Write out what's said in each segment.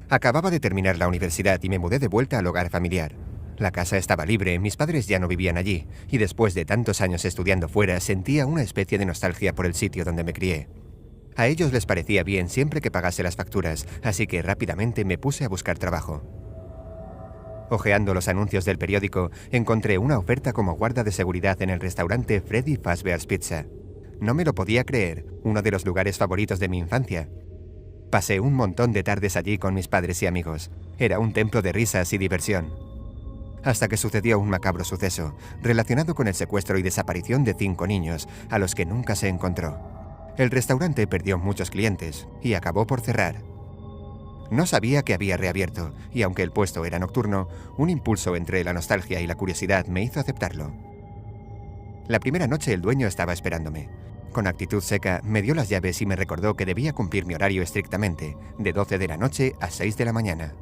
Acababa de terminar la universidad y me mudé de vuelta al hogar familiar. La casa estaba libre, mis padres ya no vivían allí, y después de tantos años estudiando fuera sentía una especie de nostalgia por el sitio donde me crié. A ellos les parecía bien siempre que pagase las facturas, así que rápidamente me puse a buscar trabajo. Ojeando los anuncios del periódico, encontré una oferta como guarda de seguridad en el restaurante Freddy Fazbear's Pizza. No me lo podía creer, uno de los lugares favoritos de mi infancia. Pasé un montón de tardes allí con mis padres y amigos. Era un templo de risas y diversión. Hasta que sucedió un macabro suceso, relacionado con el secuestro y desaparición de 5 niños, a los que nunca se encontró. El restaurante perdió muchos clientes y acabó por cerrar. No sabía que había reabierto, y aunque el puesto era nocturno, un impulso entre la nostalgia y la curiosidad me hizo aceptarlo. La primera noche el dueño estaba esperándome. Con actitud seca me dio las llaves y me recordó que debía cumplir mi horario estrictamente, de 12 de la noche a 6 de la mañana.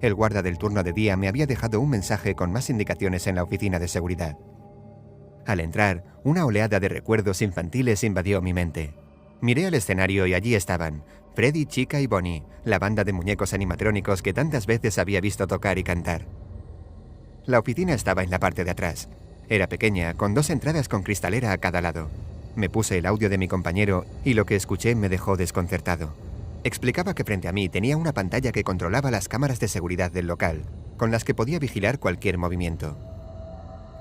El guarda del turno de día me había dejado un mensaje con más indicaciones en la oficina de seguridad. Al entrar, una oleada de recuerdos infantiles invadió mi mente. Miré al escenario y allí estaban Freddy, Chica y Bonnie, la banda de muñecos animatrónicos que tantas veces había visto tocar y cantar. La oficina estaba en la parte de atrás. Era pequeña, con 2 entradas con cristalera a cada lado. Me puse el audio de mi compañero y lo que escuché me dejó desconcertado. Explicaba que frente a mí tenía una pantalla que controlaba las cámaras de seguridad del local, con las que podía vigilar cualquier movimiento.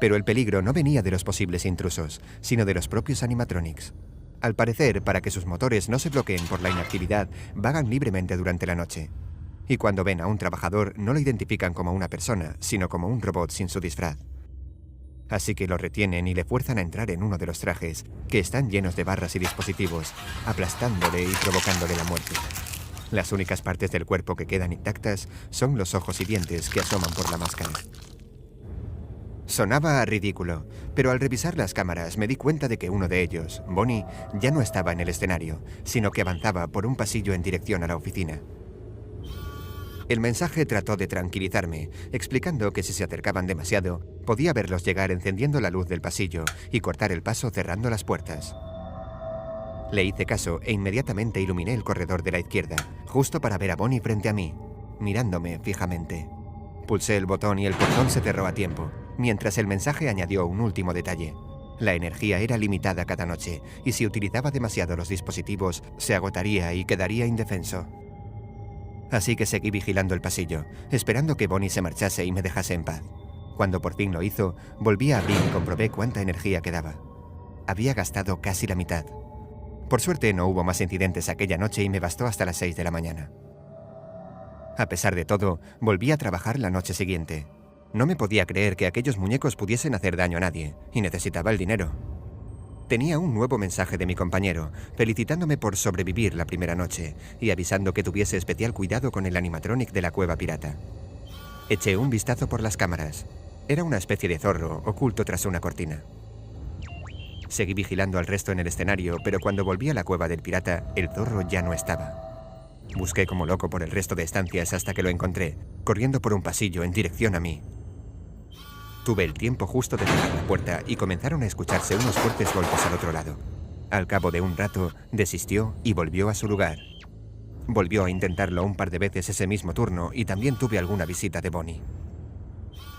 Pero el peligro no venía de los posibles intrusos, sino de los propios animatronics. Al parecer, para que sus motores no se bloqueen por la inactividad, vagan libremente durante la noche. Y cuando ven a un trabajador, no lo identifican como una persona, sino como un robot sin su disfraz. Así que lo retienen y le fuerzan a entrar en uno de los trajes, que están llenos de barras y dispositivos, aplastándole y provocándole la muerte. Las únicas partes del cuerpo que quedan intactas son los ojos y dientes que asoman por la máscara. Sonaba ridículo, pero al revisar las cámaras me di cuenta de que uno de ellos, Bonnie, ya no estaba en el escenario, sino que avanzaba por un pasillo en dirección a la oficina. El mensaje trató de tranquilizarme, explicando que si se acercaban demasiado, podía verlos llegar encendiendo la luz del pasillo y cortar el paso cerrando las puertas. Le hice caso e inmediatamente iluminé el corredor de la izquierda, justo para ver a Bonnie frente a mí, mirándome fijamente. Pulsé el botón y el portón se cerró a tiempo, mientras el mensaje añadió un último detalle. La energía era limitada cada noche, y si utilizaba demasiado los dispositivos, se agotaría y quedaría indefenso. Así que seguí vigilando el pasillo, esperando que Bonnie se marchase y me dejase en paz. Cuando por fin lo hizo, volví a abrir y comprobé cuánta energía quedaba. Había gastado casi la mitad. Por suerte no hubo más incidentes aquella noche y me bastó hasta las 6 de la mañana. A pesar de todo, volví a trabajar la noche siguiente. No me podía creer que aquellos muñecos pudiesen hacer daño a nadie, y necesitaba el dinero. Tenía un nuevo mensaje de mi compañero, felicitándome por sobrevivir la primera noche y avisando que tuviese especial cuidado con el animatronic de la cueva pirata. Eché un vistazo por las cámaras. Era una especie de zorro oculto tras una cortina. Seguí vigilando al resto en el escenario, pero cuando volví a la cueva del pirata, el zorro ya no estaba. Busqué como loco por el resto de estancias hasta que lo encontré, corriendo por un pasillo en dirección a mí. Tuve el tiempo justo de cerrar la puerta y comenzaron a escucharse unos fuertes golpes al otro lado. Al cabo de un rato, desistió y volvió a su lugar. Volvió a intentarlo un par de veces ese mismo turno y también tuve alguna visita de Bonnie.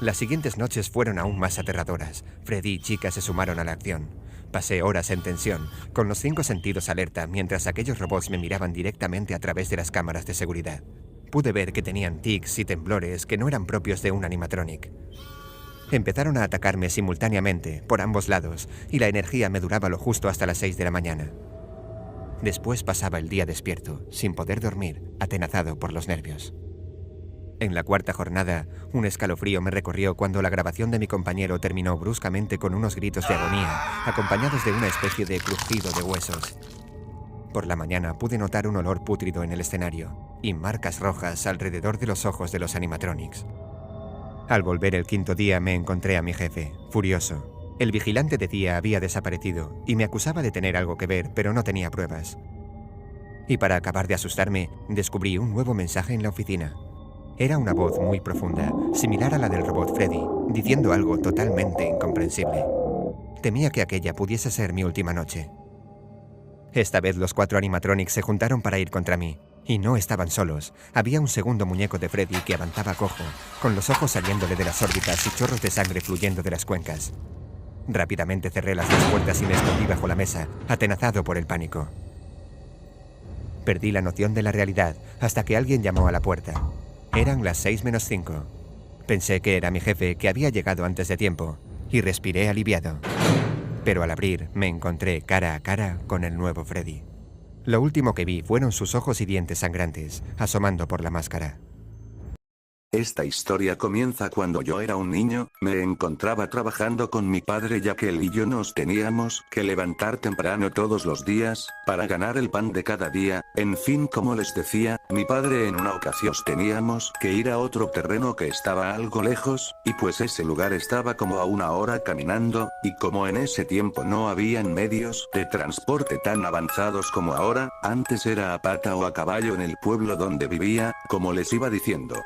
Las siguientes noches fueron aún más aterradoras. Freddy y Chica se sumaron a la acción. Pasé horas en tensión, con los 5 sentidos alerta, mientras aquellos robots me miraban directamente a través de las cámaras de seguridad. Pude ver que tenían tics y temblores que no eran propios de un animatronic. Empezaron a atacarme simultáneamente, por ambos lados, y la energía me duraba lo justo hasta las 6 de la mañana. Después pasaba el día despierto, sin poder dormir, atenazado por los nervios. En la 4ª jornada, un escalofrío me recorrió cuando la grabación de mi compañero terminó bruscamente con unos gritos de agonía, acompañados de una especie de crujido de huesos. Por la mañana pude notar un olor pútrido en el escenario, y marcas rojas alrededor de los ojos de los animatronics. Al volver el 5º día me encontré a mi jefe, furioso. El vigilante decía había desaparecido y me acusaba de tener algo que ver, pero no tenía pruebas. Y para acabar de asustarme, descubrí un nuevo mensaje en la oficina. Era una voz muy profunda, similar a la del robot Freddy, diciendo algo totalmente incomprensible. Temía que aquella pudiese ser mi última noche. Esta vez los 4 animatronics se juntaron para ir contra mí. Y no estaban solos. Había un segundo muñeco de Freddy que avanzaba cojo, con los ojos saliéndole de las órbitas y chorros de sangre fluyendo de las cuencas. Rápidamente cerré las dos puertas y me escondí bajo la mesa, atenazado por el pánico. Perdí la noción de la realidad hasta que alguien llamó a la puerta. Eran las 6:05. Pensé que era mi jefe, que había llegado antes de tiempo, y respiré aliviado. Pero al abrir, me encontré cara a cara con el nuevo Freddy. Lo último que vi fueron sus ojos y dientes sangrantes, asomando por la máscara. Esta historia comienza cuando yo era un niño, me encontraba trabajando con mi padre ya que él y yo nos teníamos que levantar temprano todos los días, para ganar el pan de cada día. En fin, como les decía, mi padre en una ocasión teníamos que ir a otro terreno que estaba algo lejos, y pues ese lugar estaba como a 1 hora caminando, y como en ese tiempo no habían medios de transporte tan avanzados como ahora, antes era a pata o a caballo en el pueblo donde vivía, como les iba diciendo.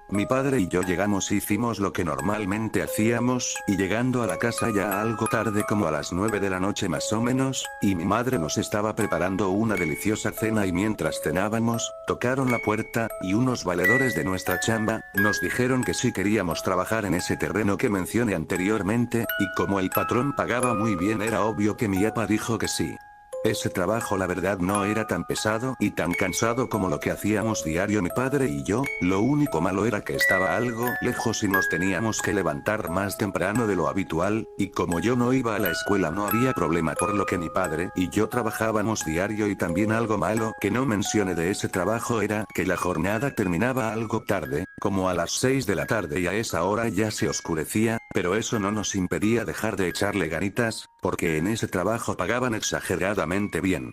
Mi padre y yo llegamos e hicimos lo que normalmente hacíamos, y llegando a la casa ya algo tarde como a las 9 de la noche más o menos, y mi madre nos estaba preparando una deliciosa cena y mientras cenábamos, tocaron la puerta, y unos valedores de nuestra chamba, nos dijeron que si queríamos trabajar en ese terreno que mencioné anteriormente, y como el patrón pagaba muy bien era obvio que mi papá dijo que sí. Ese trabajo la verdad no era tan pesado y tan cansado como lo que hacíamos diario mi padre y yo, lo único malo era que estaba algo lejos y nos teníamos que levantar más temprano de lo habitual, y como yo no iba a la escuela no había problema por lo que mi padre y yo trabajábamos diario y también algo malo que no mencioné de ese trabajo era que la jornada terminaba algo tarde, como a las 6 de la tarde y a esa hora ya se oscurecía, pero eso no nos impedía dejar de echarle ganitas, porque en ese trabajo pagaban exageradamente bien.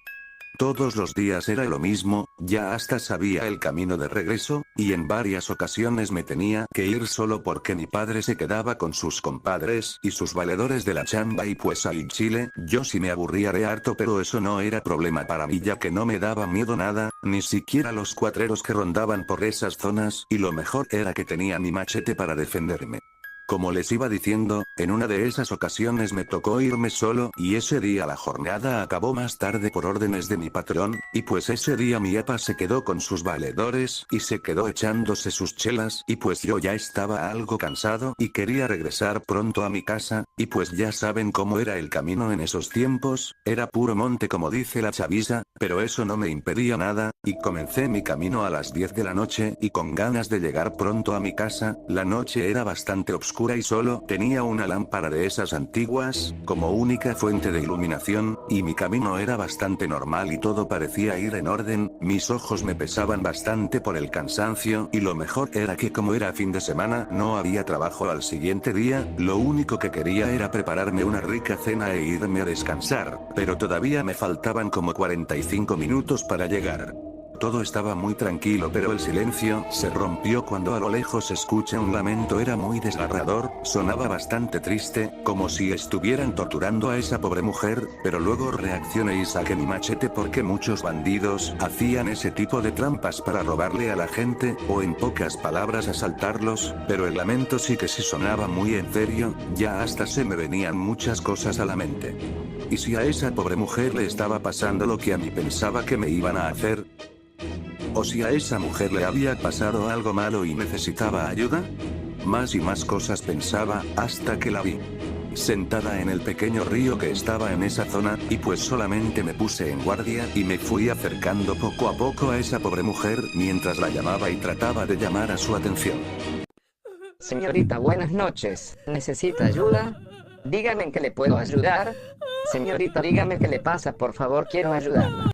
Todos los días era lo mismo, ya hasta sabía el camino de regreso, y en varias ocasiones me tenía que ir solo porque mi padre se quedaba con sus compadres y sus valedores de la chamba y pues al Chile, yo sí me aburría de harto pero eso no era problema para mí ya que no me daba miedo nada, ni siquiera los cuatreros que rondaban por esas zonas y lo mejor era que tenía mi machete para defenderme. Como les iba diciendo, en una de esas ocasiones me tocó irme solo y ese día la jornada acabó más tarde por órdenes de mi patrón, y pues ese día mi papá se quedó con sus valedores y se quedó echándose sus chelas y pues yo ya estaba algo cansado y quería regresar pronto a mi casa, y pues ya saben cómo era el camino en esos tiempos, era puro monte como dice la chaviza, pero eso no me impedía nada, y comencé mi camino a las 10 de la noche y con ganas de llegar pronto a mi casa. La noche era bastante oscura y solo tenía una lámpara de esas antiguas, como única fuente de iluminación, y mi camino era bastante normal y todo parecía ir en orden, mis ojos me pesaban bastante por el cansancio y lo mejor era que como era fin de semana no había trabajo al siguiente día, lo único que quería era prepararme una rica cena e irme a descansar, pero todavía me faltaban como 45 minutos para llegar. Todo estaba muy tranquilo pero el silencio se rompió cuando a lo lejos se escucha un lamento, era muy desgarrador, sonaba bastante triste, como si estuvieran torturando a esa pobre mujer, pero luego reaccioné y saqué mi machete porque muchos bandidos hacían ese tipo de trampas para robarle a la gente, o en pocas palabras asaltarlos, pero el lamento sí que sí sonaba muy en serio, ya hasta se me venían muchas cosas a la mente. ¿Y si a esa pobre mujer le estaba pasando lo que a mí pensaba que me iban a hacer? ¿O si a esa mujer le había pasado algo malo y necesitaba ayuda? Más y más cosas pensaba, hasta que la vi sentada en el pequeño río que estaba en esa zona, y pues solamente me puse en guardia y me fui acercando poco a poco a esa pobre mujer, mientras la llamaba y trataba de llamar a su atención. Señorita, buenas noches. ¿Necesita ayuda? Dígame en qué le puedo ayudar. Señorita, dígame qué le pasa, por favor, quiero ayudarla.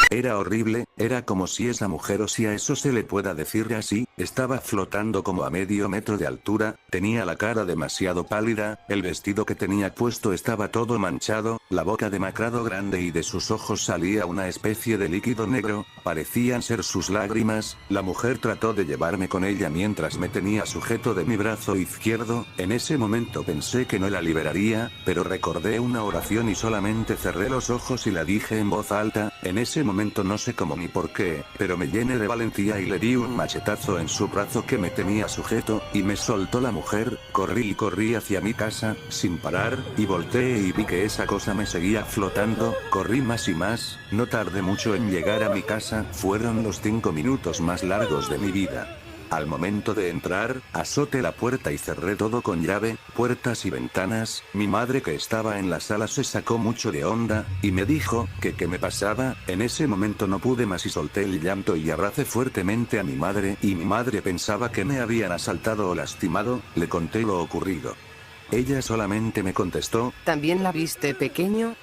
Era horrible, era como si esa mujer, o si a eso se le pueda decir así, estaba flotando como a medio metro de altura, tenía la cara demasiado pálida, el vestido que tenía puesto estaba todo manchado, la boca demacrado grande y de sus ojos salía una especie de líquido negro, parecían ser sus lágrimas. La mujer trató de llevarme con ella mientras me tenía sujeto de mi brazo izquierdo, en ese momento pensé que no la liberaría, pero recordé una oración y solamente cerré los ojos y la dije en voz alta, en ese momento momento no sé cómo ni por qué, pero me llené de valentía y le di un machetazo en su brazo que me tenía sujeto, y me soltó la mujer. Corrí y corrí hacia mi casa, sin parar, y volteé y vi que esa cosa me seguía flotando. Corrí más y más, no tardé mucho en llegar a mi casa, fueron los 5 minutos más largos de mi vida. Al momento de entrar, azoté la puerta y cerré todo con llave, puertas y ventanas. Mi madre, que estaba en la sala, se sacó mucho de onda, y me dijo que qué me pasaba. En ese momento no pude más y solté el llanto y abracé fuertemente a mi madre, y mi madre pensaba que me habían asaltado o lastimado. Le conté lo ocurrido. Ella solamente me contestó: ¿También la viste, pequeño?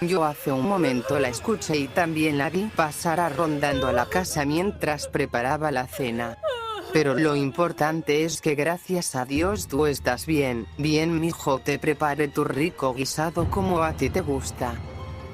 Yo hace un momento la escuché y también la vi pasar rondando a la casa mientras preparaba la cena. Pero lo importante es que gracias a Dios tú estás bien. Bien, mijo, te preparé tu rico guisado como a ti te gusta.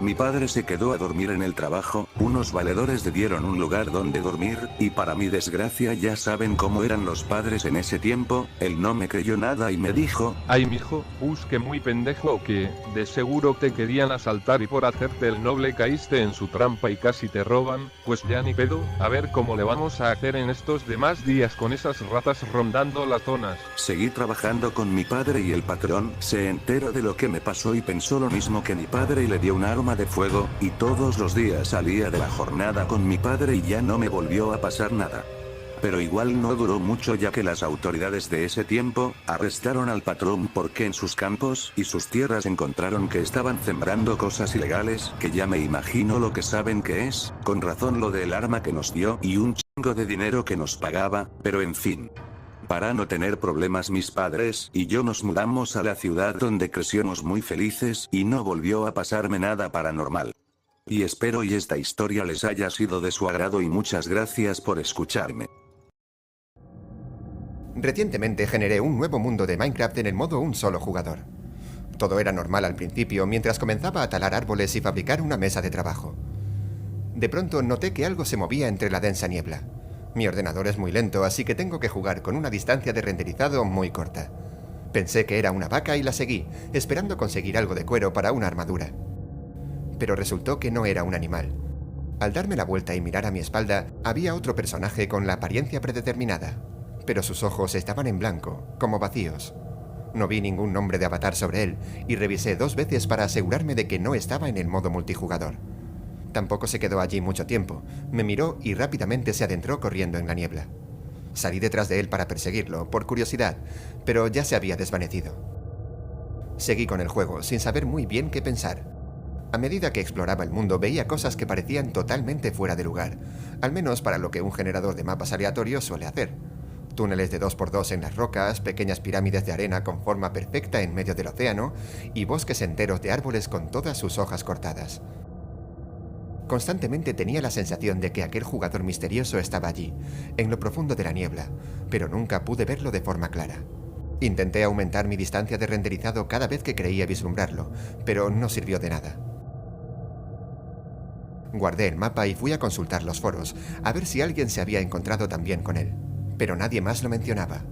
Mi padre se quedó a dormir en el trabajo, unos valedores le dieron un lugar donde dormir, y para mi desgracia ya saben cómo eran los padres en ese tiempo. Él no me creyó nada y me dijo: ay mijo, que muy pendejo que, de seguro te querían asaltar y por hacerte el noble caíste en su trampa y casi te roban. Pues ya ni pedo, a ver cómo le vamos a hacer en estos demás días con esas ratas rondando las zonas. Seguí trabajando con mi padre y el patrón se enteró de lo que me pasó y pensó lo mismo que mi padre y le dio un arma de fuego, y todos los días salía de la jornada con mi padre y ya no me volvió a pasar nada. Pero igual no duró mucho, ya que las autoridades de ese tiempo arrestaron al patrón porque en sus campos y sus tierras encontraron que estaban sembrando cosas ilegales, que ya me imagino lo que saben que es. Con razón lo del arma que nos dio y un chingo de dinero que nos pagaba, pero en fin. Para no tener problemas, mis padres y yo nos mudamos a la ciudad donde crecimos muy felices y no volvió a pasarme nada paranormal. Y espero y esta historia les haya sido de su agrado y muchas gracias por escucharme. Recientemente generé un nuevo mundo de Minecraft en el modo un solo jugador. Todo era normal al principio mientras comenzaba a talar árboles y fabricar una mesa de trabajo. De pronto noté que algo se movía entre la densa niebla. Mi ordenador es muy lento, así que tengo que jugar con una distancia de renderizado muy corta. Pensé que era una vaca y la seguí, esperando conseguir algo de cuero para una armadura. Pero resultó que no era un animal. Al darme la vuelta y mirar a mi espalda, había otro personaje con la apariencia predeterminada, pero sus ojos estaban en blanco, como vacíos. No vi ningún nombre de avatar sobre él, y revisé 2 veces para asegurarme de que no estaba en el modo multijugador. Tampoco se quedó allí mucho tiempo, me miró y rápidamente se adentró corriendo en la niebla. Salí detrás de él para perseguirlo, por curiosidad, pero ya se había desvanecido. Seguí con el juego, sin saber muy bien qué pensar. A medida que exploraba el mundo veía cosas que parecían totalmente fuera de lugar, al menos para lo que un generador de mapas aleatorios suele hacer. Túneles de 2x2 en las rocas, pequeñas pirámides de arena con forma perfecta en medio del océano, y bosques enteros de árboles con todas sus hojas cortadas. Constantemente tenía la sensación de que aquel jugador misterioso estaba allí, en lo profundo de la niebla, pero nunca pude verlo de forma clara. Intenté aumentar mi distancia de renderizado cada vez que creía vislumbrarlo, pero no sirvió de nada. Guardé el mapa y fui a consultar los foros, a ver si alguien se había encontrado también con él, pero nadie más lo mencionaba.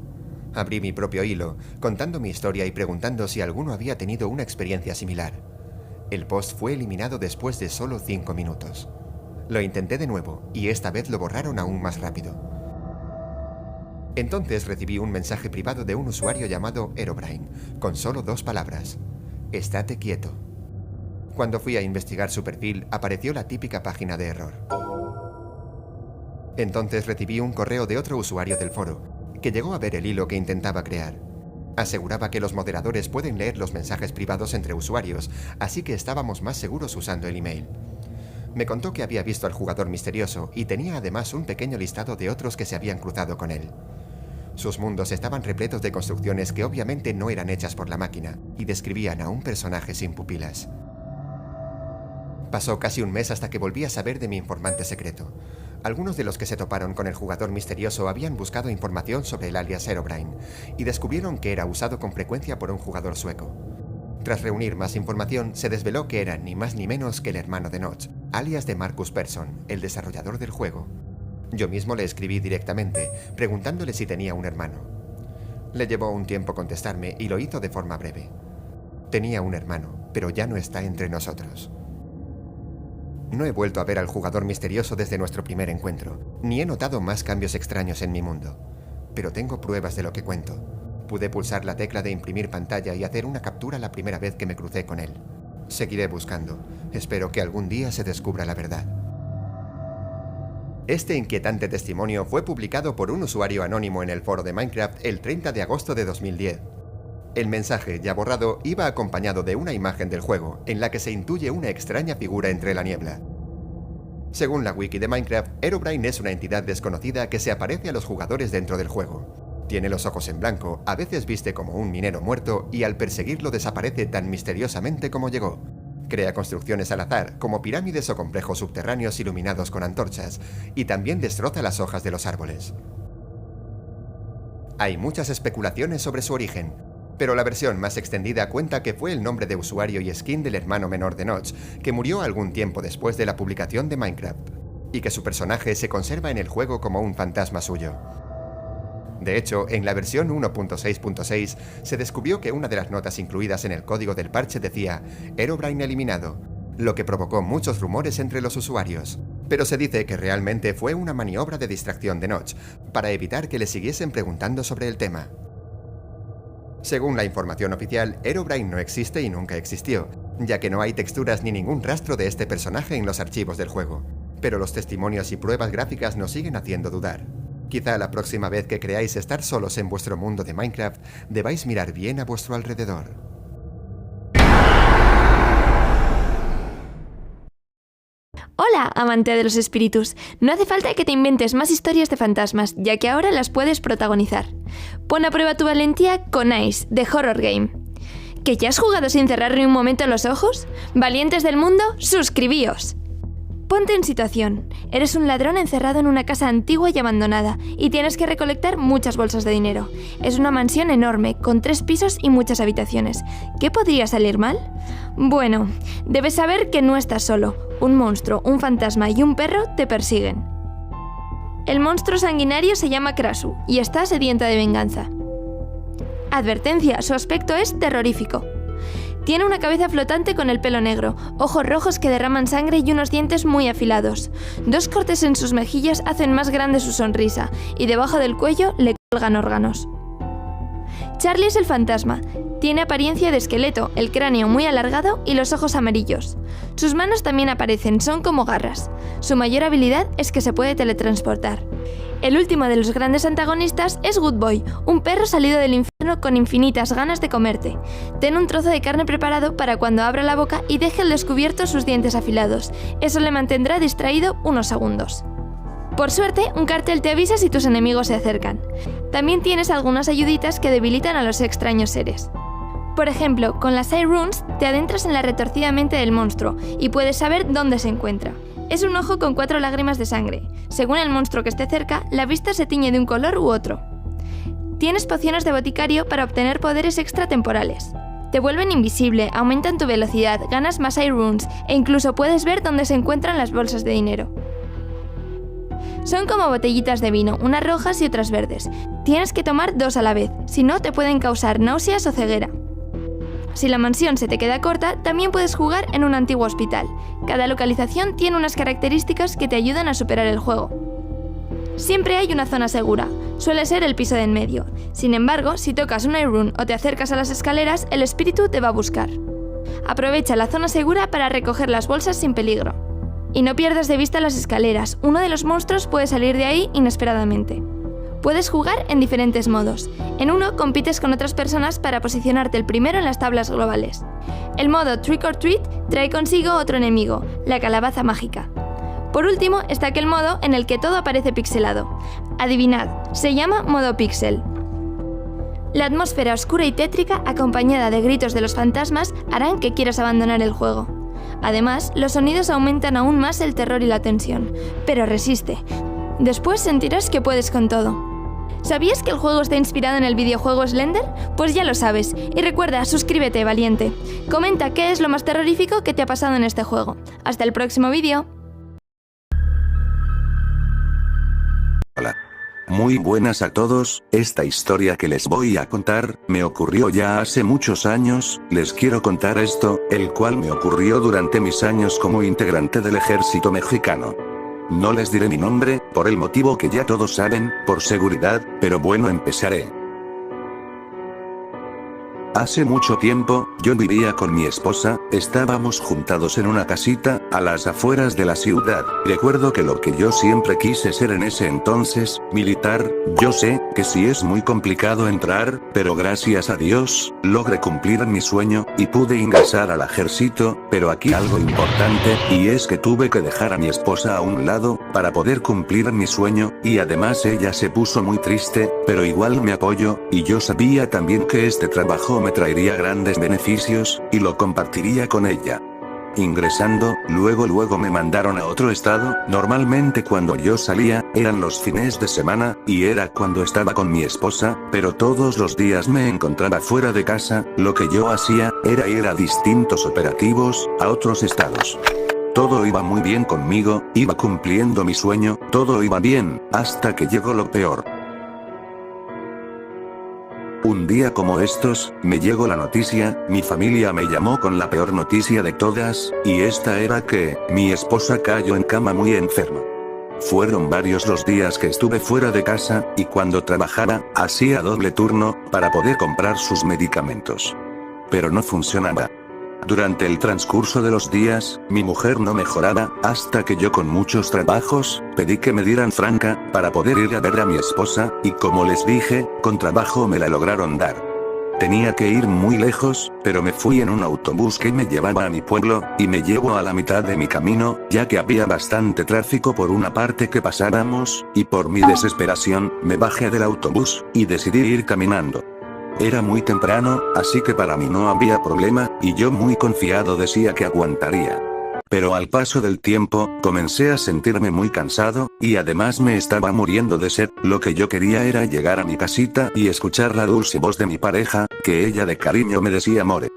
Abrí mi propio hilo, contando mi historia y preguntando si alguno había tenido una experiencia similar. El post fue eliminado después de solo 5 minutos. Lo intenté de nuevo, y esta vez lo borraron aún más rápido. Entonces recibí un mensaje privado de un usuario llamado Herobrine, con solo 2 palabras: estate quieto. Cuando fui a investigar su perfil, apareció la típica página de error. Entonces recibí un correo de otro usuario del foro, que llegó a ver el hilo que intentaba crear. Aseguraba que los moderadores pueden leer los mensajes privados entre usuarios, así que estábamos más seguros usando el email. Me contó que había visto al jugador misterioso y tenía además un pequeño listado de otros que se habían cruzado con él. Sus mundos estaban repletos de construcciones que obviamente no eran hechas por la máquina y describían a un personaje sin pupilas. Pasó casi un mes hasta que volví a saber de mi informante secreto. Algunos de los que se toparon con el jugador misterioso habían buscado información sobre el alias Herobrine y descubrieron que era usado con frecuencia por un jugador sueco. Tras reunir más información, se desveló que era ni más ni menos que el hermano de Notch, alias de Marcus Persson, el desarrollador del juego. Yo mismo le escribí directamente, preguntándole si tenía un hermano. Le llevó un tiempo contestarme y lo hizo de forma breve. Tenía un hermano, pero ya no está entre nosotros. No he vuelto a ver al jugador misterioso desde nuestro primer encuentro, ni he notado más cambios extraños en mi mundo. Pero tengo pruebas de lo que cuento. Pude pulsar la tecla de imprimir pantalla y hacer una captura la primera vez que me crucé con él. Seguiré buscando. Espero que algún día se descubra la verdad. Este inquietante testimonio fue publicado por un usuario anónimo en el foro de Minecraft el 30 de agosto de 2010. El mensaje, ya borrado, iba acompañado de una imagen del juego, en la que se intuye una extraña figura entre la niebla. Según la wiki de Minecraft, Herobrine es una entidad desconocida que se aparece a los jugadores dentro del juego. Tiene los ojos en blanco, a veces viste como un minero muerto y al perseguirlo desaparece tan misteriosamente como llegó. Crea construcciones al azar, como pirámides o complejos subterráneos iluminados con antorchas, y también destroza las hojas de los árboles. Hay muchas especulaciones sobre su origen, pero la versión más extendida cuenta que fue el nombre de usuario y skin del hermano menor de Notch, que murió algún tiempo después de la publicación de Minecraft, y que su personaje se conserva en el juego como un fantasma suyo. De hecho, en la versión 1.6.6 se descubrió que una de las notas incluidas en el código del parche decía Herobrine eliminado, lo que provocó muchos rumores entre los usuarios. Pero se dice que realmente fue una maniobra de distracción de Notch, para evitar que le siguiesen preguntando sobre el tema. Según la información oficial, Herobrine no existe y nunca existió, ya que no hay texturas ni ningún rastro de este personaje en los archivos del juego. Pero los testimonios y pruebas gráficas nos siguen haciendo dudar. Quizá la próxima vez que creáis estar solos en vuestro mundo de Minecraft, debáis mirar bien a vuestro alrededor. Hola, amante de los espíritus. No hace falta que te inventes más historias de fantasmas, ya que ahora las puedes protagonizar. Pon a prueba tu valentía con Ice, de Horror Game. ¿Que ya has jugado sin cerrar ni un momento los ojos? Valientes del mundo, suscribíos. Ponte en situación. Eres un ladrón encerrado en una casa antigua y abandonada, y tienes que recolectar muchas bolsas de dinero. Es una mansión enorme, con 3 pisos y muchas habitaciones. ¿Qué podría salir mal? Bueno, debes saber que no estás solo. Un monstruo, un fantasma y un perro te persiguen. El monstruo sanguinario se llama Krasu, y está sedienta de venganza. Advertencia, su aspecto es terrorífico. Tiene una cabeza flotante con el pelo negro, ojos rojos que derraman sangre y unos dientes muy afilados. 2 cortes en sus mejillas hacen más grande su sonrisa, y debajo del cuello le cuelgan órganos. Charlie es el fantasma. Tiene apariencia de esqueleto, el cráneo muy alargado y los ojos amarillos. Sus manos también aparecen, son como garras. Su mayor habilidad es que se puede teletransportar. El último de los grandes antagonistas es Good Boy, un perro salido del infierno con infinitas ganas de comerte. Ten un trozo de carne preparado para cuando abra la boca y deje al descubierto sus dientes afilados. Eso le mantendrá distraído unos segundos. Por suerte, un cartel te avisa si tus enemigos se acercan. También tienes algunas ayuditas que debilitan a los extraños seres. Por ejemplo, con las Eye Runes te adentras en la retorcida mente del monstruo y puedes saber dónde se encuentra. Es un ojo con 4 lágrimas de sangre. Según el monstruo que esté cerca, la vista se tiñe de un color u otro. Tienes pociones de boticario para obtener poderes extratemporales. Te vuelven invisible, aumentan tu velocidad, ganas más Eye Runes e incluso puedes ver dónde se encuentran las bolsas de dinero. Son como botellitas de vino, unas rojas y otras verdes. Tienes que tomar 2 a la vez, si no te pueden causar náuseas o ceguera. Si la mansión se te queda corta, también puedes jugar en un antiguo hospital. Cada localización tiene unas características que te ayudan a superar el juego. Siempre hay una zona segura, suele ser el piso de en medio. Sin embargo, si tocas un Eye Rune o te acercas a las escaleras, el espíritu te va a buscar. Aprovecha la zona segura para recoger las bolsas sin peligro. Y no pierdas de vista las escaleras, uno de los monstruos puede salir de ahí inesperadamente. Puedes jugar en diferentes modos. En uno compites con otras personas para posicionarte el primero en las tablas globales. El modo Trick or Treat trae consigo otro enemigo, la calabaza mágica. Por último está aquel modo en el que todo aparece pixelado. Adivinad, se llama modo pixel. La atmósfera oscura y tétrica, acompañada de gritos de los fantasmas, harán que quieras abandonar el juego. Además, los sonidos aumentan aún más el terror y la tensión. Pero resiste. Después sentirás que puedes con todo. ¿Sabías que el juego está inspirado en el videojuego Slender? Pues ya lo sabes. Y recuerda, suscríbete, valiente. Comenta qué es lo más terrorífico que te ha pasado en este juego. Hasta el próximo vídeo. Hola. Muy buenas a todos, esta historia que les voy a contar, me ocurrió ya hace muchos años, les quiero contar esto, el cual me ocurrió durante mis años como integrante del ejército mexicano. No les diré mi nombre, por el motivo que ya todos saben, por seguridad, pero bueno, empezaré. Hace mucho tiempo, yo vivía con mi esposa, estábamos juntados en una casita, a las afueras de la ciudad. Recuerdo que lo que yo siempre quise ser en ese entonces, militar. Yo sé que sí es muy complicado entrar, pero gracias a Dios, logré cumplir mi sueño, y pude ingresar al ejército, pero aquí algo importante, y es que tuve que dejar a mi esposa a un lado, para poder cumplir mi sueño, y además ella se puso muy triste, pero igual me apoyó, y yo sabía también que este trabajo me traería grandes beneficios, y lo compartiría con ella. Ingresando, luego me mandaron a otro estado, normalmente cuando yo salía, eran los fines de semana, y era cuando estaba con mi esposa, pero todos los días me encontraba fuera de casa, lo que yo hacía, era ir a distintos operativos, a otros estados. Todo iba muy bien conmigo, iba cumpliendo mi sueño, todo iba bien, hasta que llegó lo peor. Un día como estos, me llegó la noticia, mi familia me llamó con la peor noticia de todas, y esta era que, mi esposa cayó en cama muy enferma. Fueron varios los días que estuve fuera de casa, y cuando trabajaba, hacía doble turno, para poder comprar sus medicamentos. Pero no funcionaba. Durante el transcurso de los días, mi mujer no mejoraba, hasta que yo con muchos trabajos, pedí que me dieran franca, para poder ir a ver a mi esposa, y como les dije, con trabajo me la lograron dar. Tenía que ir muy lejos, pero me fui en un autobús que me llevaba a mi pueblo, y me llevó a la mitad de mi camino, ya que había bastante tráfico por una parte que pasábamos, y por mi desesperación, me bajé del autobús, y decidí ir caminando. Era muy temprano, así que para mí no había problema, y yo muy confiado decía que aguantaría. Pero al paso del tiempo, comencé a sentirme muy cansado, y además me estaba muriendo de sed. Lo que yo quería era llegar a mi casita y escuchar la dulce voz de mi pareja, que ella de cariño me decía more.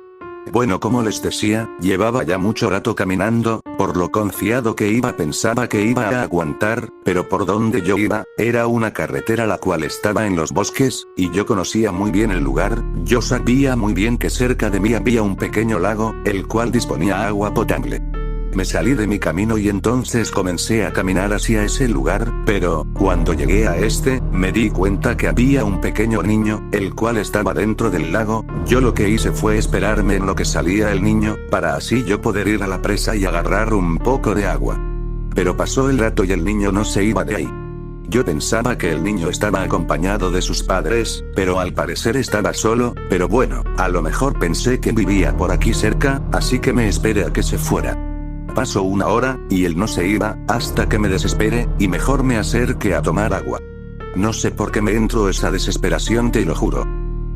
Bueno, como les decía, llevaba ya mucho rato caminando, por lo confiado que iba pensaba que iba a aguantar, pero por donde yo iba, era una carretera la cual estaba en los bosques, y yo conocía muy bien el lugar, yo sabía muy bien que cerca de mí había un pequeño lago, el cual disponía agua potable. Me salí de mi camino y entonces comencé a caminar hacia ese lugar, pero, cuando llegué a este, me di cuenta que había un pequeño niño, el cual estaba dentro del lago. Yo lo que hice fue esperarme en lo que salía el niño, para así yo poder ir a la presa y agarrar un poco de agua. Pero pasó el rato y el niño no se iba de ahí. Yo pensaba que el niño estaba acompañado de sus padres, pero al parecer estaba solo, pero bueno, a lo mejor pensé que vivía por aquí cerca, así que me esperé a que se fuera. Pasó una hora, y él no se iba, hasta que me desesperé, y mejor me acerqué a tomar agua. No sé por qué me entró esa desesperación, te lo juro.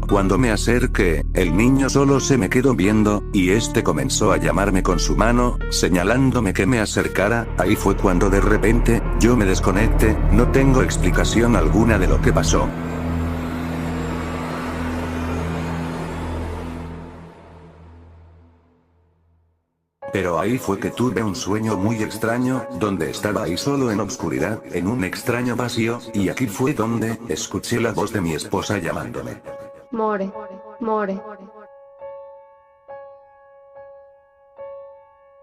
Cuando me acerqué, el niño solo se me quedó viendo, y este comenzó a llamarme con su mano, señalándome que me acercara. Ahí fue cuando de repente, yo me desconecté, no tengo explicación alguna de lo que pasó. Pero ahí fue que tuve un sueño muy extraño, donde estaba ahí solo en obscuridad, en un extraño vacío, y aquí fue donde escuché la voz de mi esposa llamándome. More, more.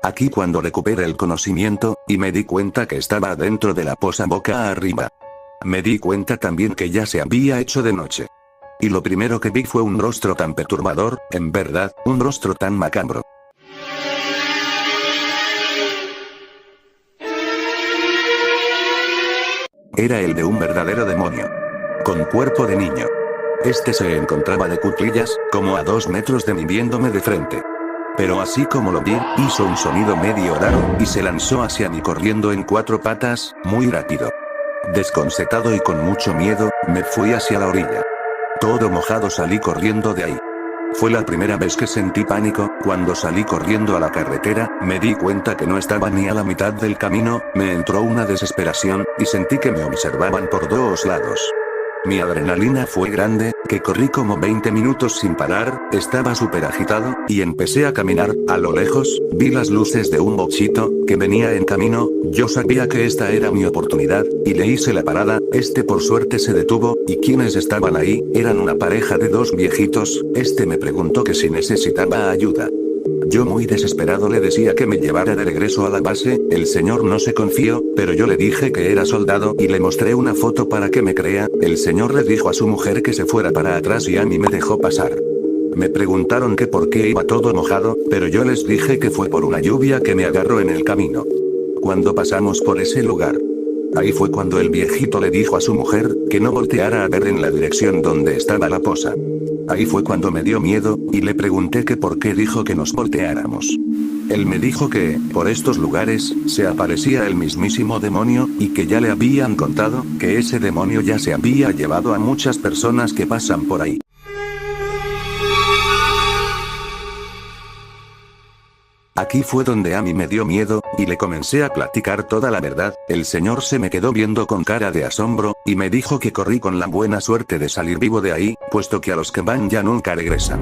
Aquí cuando recuperé el conocimiento, y me di cuenta que estaba dentro de la poza boca arriba. Me di cuenta también que ya se había hecho de noche. Y lo primero que vi fue un rostro tan perturbador, en verdad, un rostro tan macabro. Era el de un verdadero demonio. Con cuerpo de niño. Este se encontraba de cuclillas, como a 2 metros de mí viéndome de frente. Pero así como lo vi, hizo un sonido medio raro, y se lanzó hacia mí corriendo en 4 patas, muy rápido. Desconcertado y con mucho miedo, me fui hacia la orilla. Todo mojado salí corriendo de ahí. Fue la primera vez que sentí pánico. Cuando salí corriendo a la carretera, me di cuenta que no estaba ni a la mitad del camino, me entró una desesperación, y sentí que me observaban por 2 lados. Mi adrenalina fue grande, que corrí como 20 minutos sin parar, estaba súper agitado, y empecé a caminar. A lo lejos, vi las luces de un bochito, que venía en camino. Yo sabía que esta era mi oportunidad, y le hice la parada. Por suerte se detuvo, y quienes estaban ahí, eran una pareja de 2 viejitos. Me preguntó que si necesitaba ayuda. Yo muy desesperado le decía que me llevara de regreso a la base. El señor no se confió, pero yo le dije que era soldado y le mostré una foto para que me crea. El señor le dijo a su mujer que se fuera para atrás y a mí me dejó pasar. Me preguntaron que por qué iba todo mojado, pero yo les dije que fue por una lluvia que me agarró en el camino. Cuando pasamos por ese lugar, ahí fue cuando el viejito le dijo a su mujer que no volteara a ver en la dirección donde estaba la poza. Ahí fue cuando me dio miedo, y le pregunté que por qué dijo que nos volteáramos. Él me dijo que, por estos lugares, se aparecía el mismísimo demonio, y que ya le habían contado que ese demonio ya se había llevado a muchas personas que pasan por ahí. Aquí fue donde a mí me dio miedo, y le comencé a platicar toda la verdad. El señor se me quedó viendo con cara de asombro, y me dijo que corrí con la buena suerte de salir vivo de ahí, puesto que a los que van ya nunca regresan.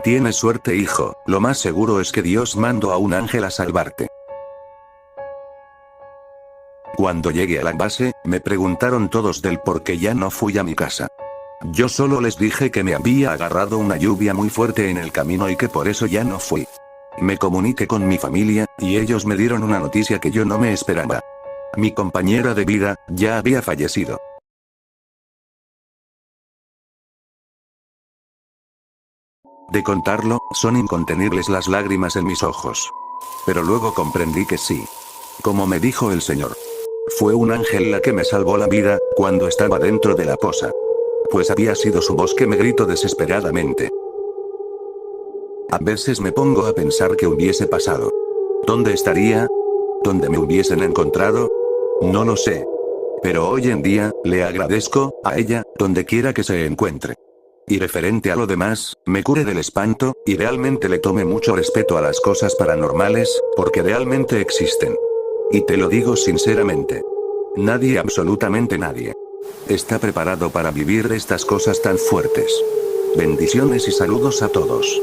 Tienes suerte, hijo, lo más seguro es que Dios mandó a un ángel a salvarte. Cuando llegué a la base, me preguntaron todos del por qué ya no fui a mi casa. Yo solo les dije que me había agarrado una lluvia muy fuerte en el camino y que por eso ya no fui. Me comuniqué con mi familia, y ellos me dieron una noticia que yo no me esperaba. Mi compañera de vida, ya había fallecido. De contarlo, son incontenibles las lágrimas en mis ojos. Pero luego comprendí que sí. Como me dijo el señor. Fue un ángel la que me salvó la vida, cuando estaba dentro de la poza. Pues había sido su voz que me gritó desesperadamente. A veces me pongo a pensar qué hubiese pasado. ¿Dónde estaría? ¿Dónde me hubiesen encontrado? No lo sé. Pero hoy en día, le agradezco a ella, donde quiera que se encuentre. Y referente a lo demás, me curé del espanto, y realmente le tomé mucho respeto a las cosas paranormales, porque realmente existen. Y te lo digo sinceramente. Nadie, absolutamente nadie, está preparado para vivir estas cosas tan fuertes. Bendiciones y saludos a todos.